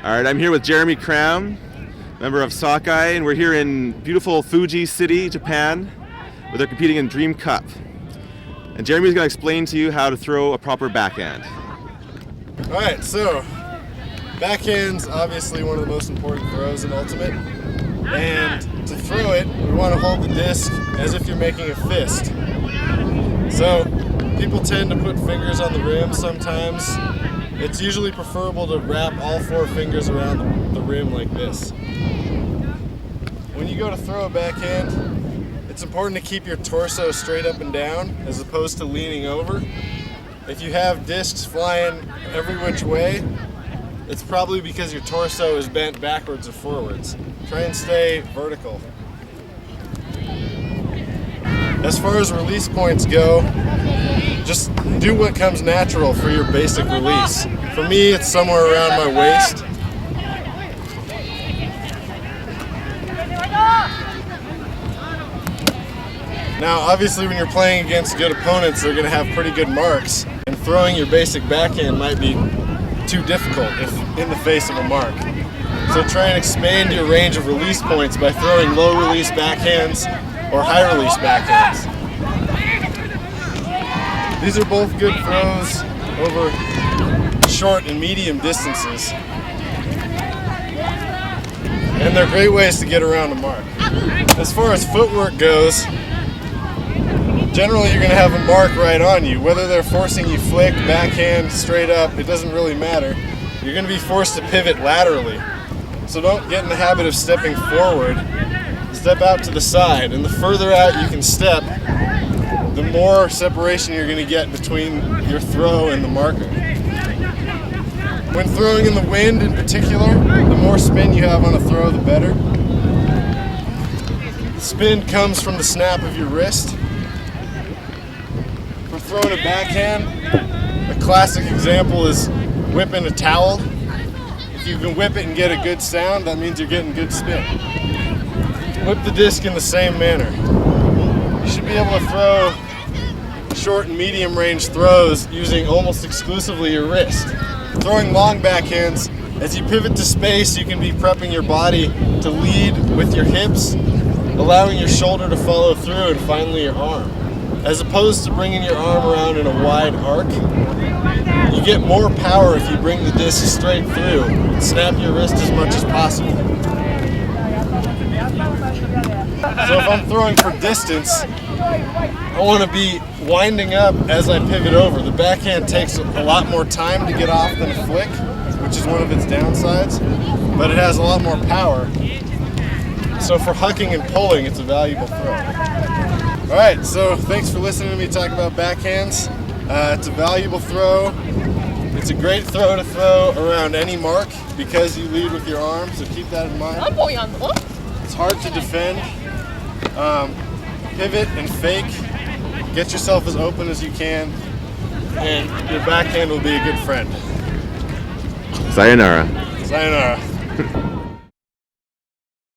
All right, I'm here with Jeremy Cram, member of Sockeye, and we're here in beautiful Fuji City, Japan, where they're competing in Dream Cup. And Jeremy's going to explain to you how to throw a proper backhand. All right, so backhand's obviously one of the most important throws in Ultimate. And to throw it, we want to hold the disc as if you're making a fist. So people tend to put fingers on the rim sometimes. It's usually preferable to wrap all 4 fingers around the rim like this. When you go to throw a backhand, it's important to keep your torso straight up and down as opposed to leaning over. If you have discs flying every which way, it's probably because your torso is bent backwards or forwards. Try and stay vertical. As far as release points go, just do what comes natural for your basic release. For me, it's somewhere around my waist. Now, obviously, when you're playing against good opponents, they're going to have pretty good marks, and throwing your basic backhand might be too difficult if in the face of a mark. So try and expand your range of release points by throwing low release backhands or high release backhands. These are both good throws over short and medium distances. And they're great ways to get around a mark. As far as footwork goes, generally you're going to have a mark right on you. Whether they're forcing you flick, backhand, straight up, it doesn't really matter. You're going to be forced to pivot laterally. So don't get in the habit of stepping forward. Step out to the side, and the further out you can step, the more separation you're going to get between your throw and the marker. When throwing in the wind in particular, the more spin you have on a throw, the better. The spin comes from the snap of your wrist. For throwing a backhand, a classic example is whipping a towel. If you can whip it and get a good sound, that means you're getting good spin. Whip the disc in the same manner. You should be able to throw short and medium range throws using almost exclusively your wrist. Throwing long backhands, as you pivot to space, you can be prepping your body to lead with your hips, allowing your shoulder to follow through, and finally your arm. As opposed to bringing your arm around in a wide arc, you get more power if you bring the disc straight through and snap your wrist as much as possible. So if I'm throwing for distance, I want to be winding up as I pivot over. The backhand takes a lot more time to get off than a flick, which is one of its downsides, but it has a lot more power. So for hucking and pulling, it's a valuable throw. All right, so thanks for listening to me talk about backhands. It's a valuable throw. It's a great throw to throw around any mark because you lead with your arm, so keep that in mind. It's hard to defend. Pivot and fake. Get yourself as open as you can, and your backhand will be a good friend. Sayonara. Sayonara.